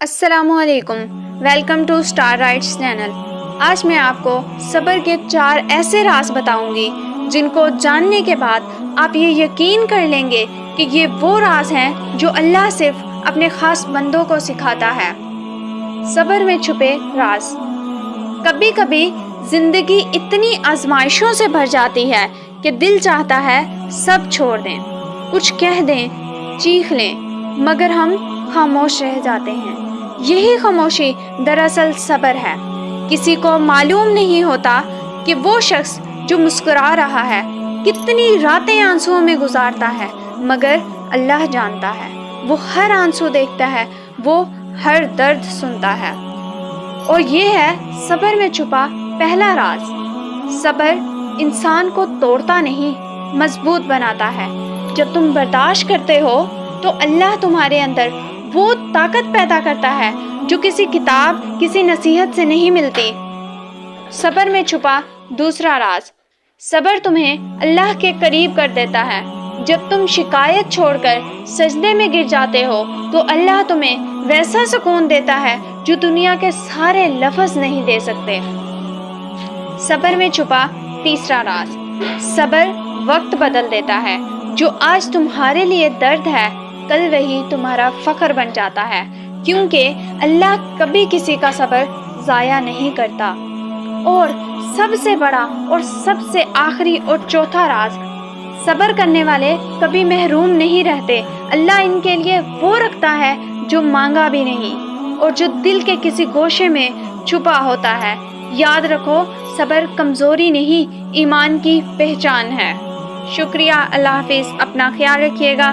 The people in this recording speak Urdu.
السلام علیکم، welcome to star rights channel. آج میں آپ کو صبر کے 4 ایسے راز بتاؤں گی جن کو جاننے کے بعد آپ یہ یقین کر لیں گے کہ یہ وہ راز ہیں جو اللہ صرف اپنے خاص بندوں کو سکھاتا ہے۔ صبر میں چھپے راز۔ کبھی کبھی زندگی اتنی آزمائشوں سے بھر جاتی ہے کہ دل چاہتا ہے سب چھوڑ دیں، کچھ کہہ دیں، چیخ لیں، مگر ہم خاموش رہ جاتے ہیں۔ یہی خاموشی دراصل صبر ہے۔ کسی کو معلوم نہیں ہوتا کہ وہ شخص جو مسکرا رہا ہے کتنی راتیں آنسوؤں میں گزارتا ہے، مگر اللہ جانتا ہے۔ وہ ہر آنسو دیکھتا ہے، وہ ہر درد سنتا ہے۔ اور یہ ہے صبر میں چھپا پہلا راز۔ صبر انسان کو توڑتا نہیں، مضبوط بناتا ہے۔ جب تم برداشت کرتے ہو تو اللہ تمہارے اندر وہ طاقت پیدا کرتا ہے جو کسی کتاب، کسی نصیحت سے نہیں ملتی۔ صبر میں چھپا دوسرا راز۔ صبر تمہیں اللہ کے قریب کر دیتا ہے۔ جب تم شکایت چھوڑ کر سجدے میں گر جاتے ہو تو اللہ تمہیں ویسا سکون دیتا ہے جو دنیا کے سارے لفظ نہیں دے سکتے۔ صبر میں چھپا تیسرا راز۔ صبر وقت بدل دیتا ہے۔ جو آج تمہارے لیے درد ہے کل وہی تمہارا فخر بن جاتا ہے، کیونکہ اللہ کبھی کسی کا صبر ضائع نہیں کرتا۔ اور سب سے بڑا اور سب سے آخری اور چوتھا راز، صبر کرنے والے کبھی محروم نہیں رہتے۔ اللہ ان کے لیے وہ رکھتا ہے جو مانگا بھی نہیں اور جو دل کے کسی گوشے میں چھپا ہوتا ہے۔ یاد رکھو، صبر کمزوری نہیں، ایمان کی پہچان ہے۔ شکریہ، اللہ حافظ، اپنا خیال رکھیے گا۔